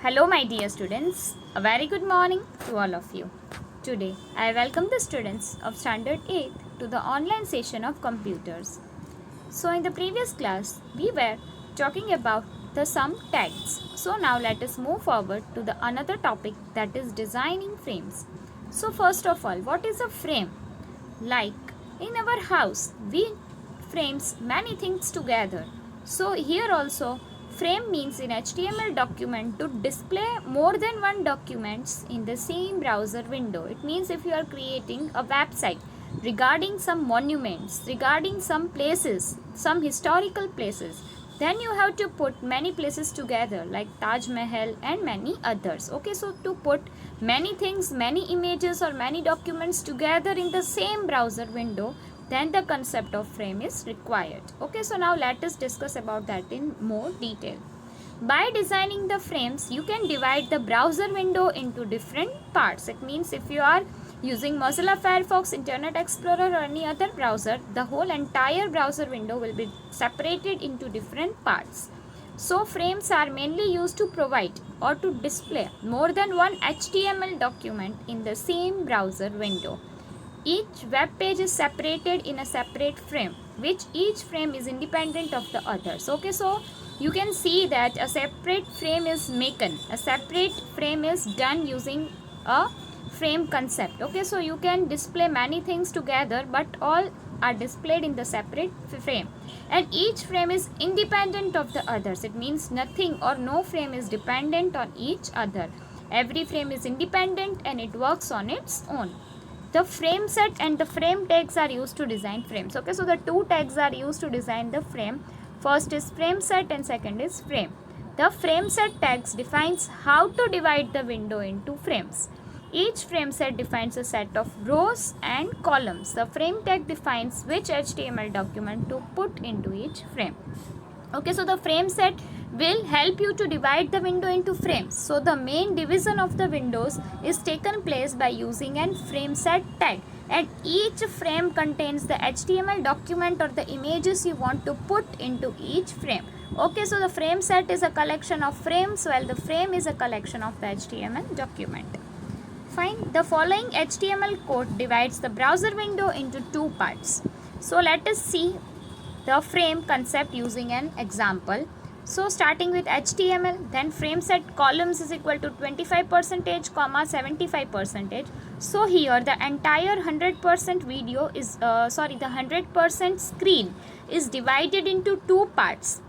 Hello, my dear students. A very good morning to all of you. Today, I welcome the students of Standard 8 to the online session of computers. So, in the previous class, we were talking about the some tags. So, now let us move forward to the another topic, that is designing frames. So, first of all, what is a frame? Like in our house, we frames many things together. So here also frame means in HTML document to display more than one documents in the same browser window. It means if you are creating a website regarding some monuments, regarding some places, some historical places, then you have to put many places together like Taj Mahal and many others. Okay, so to put many things, many images or many documents together in the same browser window, then the concept of frame is required. Okay, so now let us discuss about that in more detail. By designing the frames, you can divide the browser window into different parts. It means if you are using Mozilla Firefox, Internet Explorer or any other browser, the whole entire browser window will be separated into different parts. So frames are mainly used to provide or to display more than one HTML document in the same browser window. Each web page is separated in a separate frame, which each frame is independent of the others. Okay, so you can see that a separate frame is maken. A separate frame is done using a frame concept. Okay, so you can display many things together, but all are displayed in the separate frame, and each frame is independent of the others. It means nothing or no frame is dependent on each other. Every frame is independent and it works on its own. The frame set and the frame tags are used to design frames. Okay, so the two tags are used to design the frame. First is frame set and second is frame. The frame set tags defines how to divide the window into frames. Each frame set defines a set of rows and columns. The frame tag defines which HTML document to put into each frame. Okay, so the frame set will help you to divide the window into frames. So the main division of the windows is taken place by using an frame set tag, and each frame contains the HTML document or the images you want to put into each frame. Okay, so the frame set is a collection of frames while the frame is a collection of the HTML document. Fine. The following HTML code divides the browser window into two parts. So let us see the frame concept using an example. So starting with HTML, then frame set columns is equal to 25% comma 75%. So here the entire 100% video is the 100% screen is divided into two parts,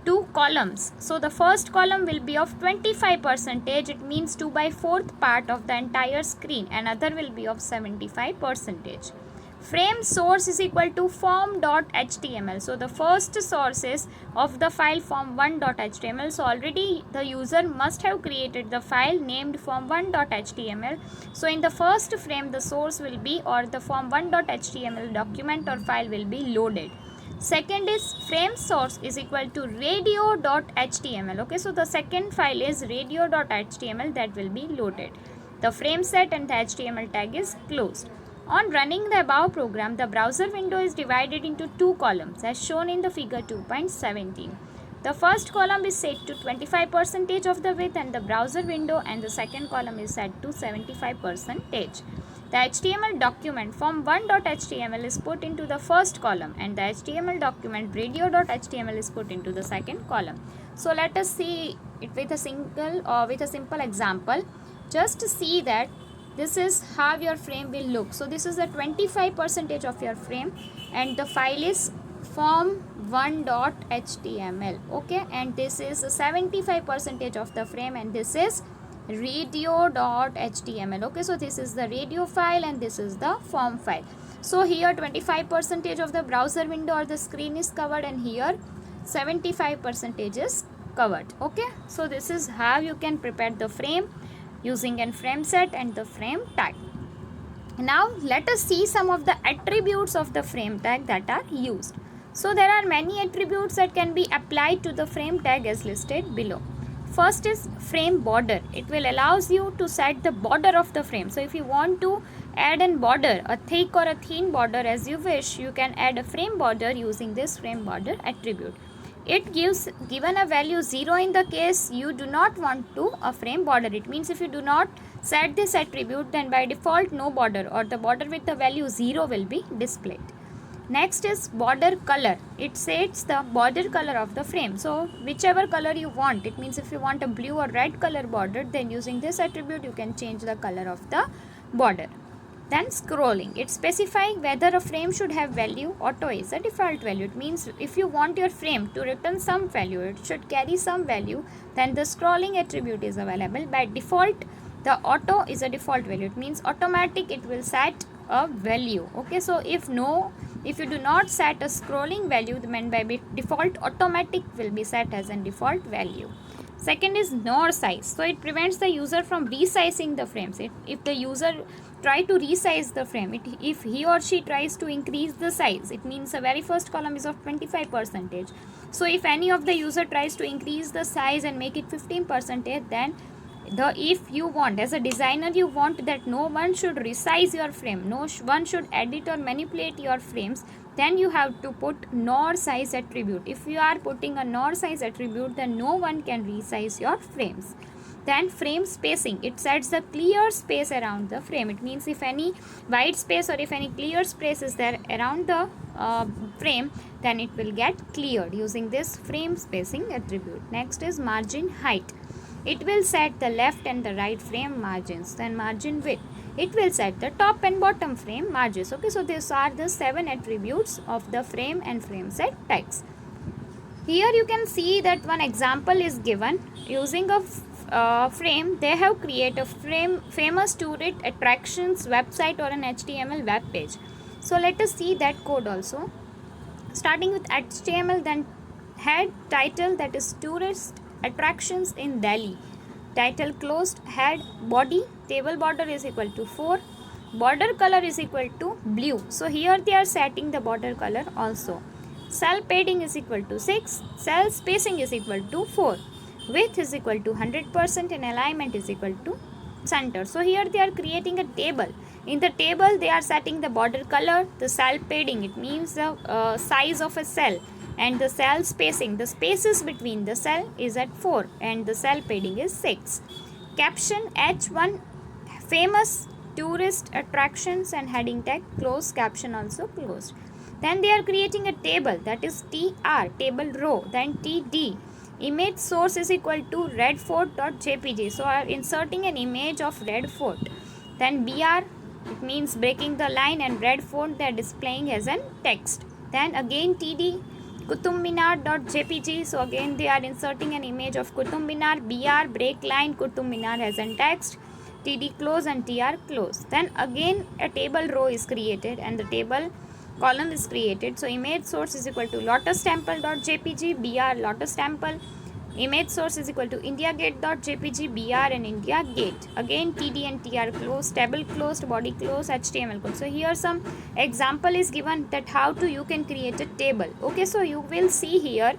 two columns. So the first column will be of 25%, it means 2/4 part of the entire screen, and other will be of 75%. Frame source is equal to form.html. So the first sources of the file form1.html. So already the user must have created the file named form1.html. So in the first frame the source will be, or the form1.html document or file will be loaded. Second is frame source is equal to radio.html. Okay, so the second file is radio.html that will be loaded. The frame set and the HTML tag is closed. On running the above program, the browser window is divided into two columns as shown in the figure 2.17. The first column is set to 25% of the width and the browser window, and the second column is set to 75%. The HTML document form1.html is put into the first column and the HTML document radio.html is put into the second column. So let us see it with a simple example. Just to see that this is how your frame will look. So this is the 25% of your frame and the file is form1.html. Okay, and this is 75% of the frame and this is radio.html. Okay, so this is the radio file and this is the form file. So here 25% of the browser window or the screen is covered and here 75% is covered. Okay, so this is how you can prepare the frame using a frame set and the frame tag. Now let us see some of the attributes of the frame tag that are used. So there are many attributes that can be applied to the frame tag as listed below. First is frame border. It will allows you to set the border of the frame. So if you want to add a border, a thick or a thin border as you wish, you can add a frame border using this frame border attribute. it gives given a value 0 in the case you do not want to a frame border. It means if you do not set this attribute, then by default no border or the border with the value 0 will be displayed. Next is border color. It sets the border color of the frame. So whichever color you want, it means if you want a blue or red color border, then using this attribute you can change the color of the border. Then scrolling, it specifying whether a frame should have value. Auto is a default value. It means if you want your frame to return some value, it should carry some value, then the scrolling attribute is available. By default, the auto is a default value. It means automatic, it will set a value. Okay, so if you do not set a scrolling value, then by default automatic will be set as a default value. Second is nor size. So it prevents the user from resizing the frames. If the user try to resize the frame, if he or she tries to increase the size, it means the very first column is of 25%. So if any of the user tries to increase the size and make it 15%, then if you want, as a designer, you want that no one should resize your frame, no one should edit or manipulate your frames, then you have to put nor size attribute. If you are putting a nor size attribute, then no one can resize your frames. Then frame spacing, it sets the clear space around the frame. It means if any white space or if any clear space is there around the frame, then it will get cleared using this frame spacing attribute. Next is margin height. It will set the left and the right frame margins. Then margin width, it will set the top and bottom frame margins. Okay, so these are the 7 attributes of the frame and frame set text. Here you can see that one example is given. Using a frame, they have created a famous tourist attractions website or an HTML web page. So let us see that code also. Starting with HTML, then head title, that is tourist attractions in Delhi. Title closed, head, body, table border is equal to 4, border color is equal to blue. So here they are setting the border color also. Cell padding is equal to 6, cell spacing is equal to 4, width is equal to 100% and alignment is equal to center. So here they are creating a table. In the table they are setting the border color, the cell padding, it means the size of a cell, and the cell spacing, the spaces between the cell is at 4 and the cell padding is 6. Caption H1 famous tourist attractions and heading tag closed, caption also closed. Then they are creating a table, that is TR, table row. Then TD, image source is equal to redfort.jpg. So I am inserting an image of Red Fort. Then BR, it means breaking the line, and Red Fort they are displaying as an text. Then again TD, Qutub-Minar.jpg. So again they are inserting an image of Qutub Minar. BR, break line, Qutub Minar as an text. TD close and TR close. Then again a table row is created and the table column is created. So image source is equal to lotustemple.jpg, BR lotus temple. Image source is equal to indiagate.jpg, BR and India gate. Again TD and TR closed, table closed, body closed, HTML code. So here some example is given that how to you can create a table. Okay, so you will see here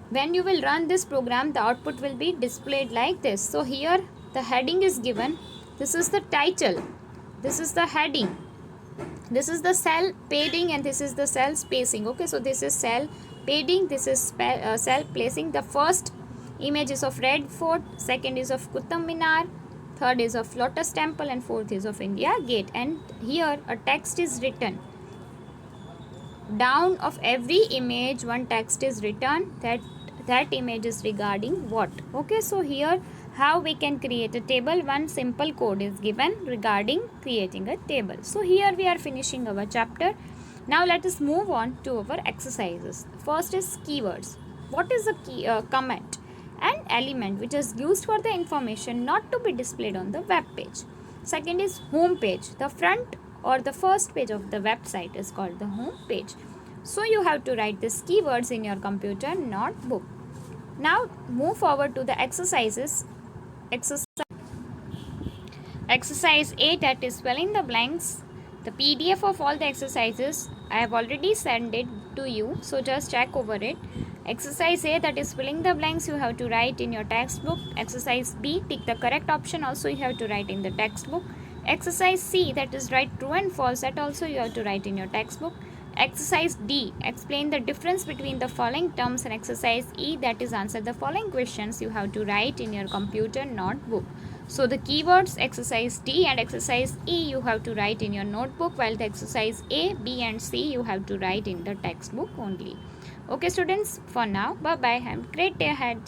when you will run this program, the output will be displayed like this. So here the heading is given. This is the title, this is the heading, this is the cell padding, and this is the cell spacing. Okay, so this is cell padding, this is cell placing. The first image is of Red Fort, second is of Qutub Minar, third is of Lotus Temple, and fourth is of India Gate. And here a text is written. Down of every image one text is written, that image is regarding what. Okay, so here how we can create a table, one simple code is given regarding creating a table. So here we are finishing our chapter. Now let us move on to our exercises. First is keywords. What is a key comment? An element which is used for the information not to be displayed on the web page. Second is home page. The front or the first page of the website is called the home page. So you have to write these keywords in your computer notebook. Now move forward to the exercises. Exercise 8, that is fill in the blanks. The PDF of all the exercises I have already sent it to you, so just check over it. Exercise A, that is filling the blanks, you have to write in your textbook. Exercise B, tick the correct option, also you have to write in the textbook. Exercise C, that is write true and false, that also you have to write in your textbook. Exercise D. Explain the difference between the following terms, and exercise E, that is answer the following questions you have to write in your computer notebook. So the keywords exercise D and exercise E you have to write in your notebook, while the exercise A, B and C you have to write in the textbook only. Okay students, for now, bye bye. Have a great day ahead.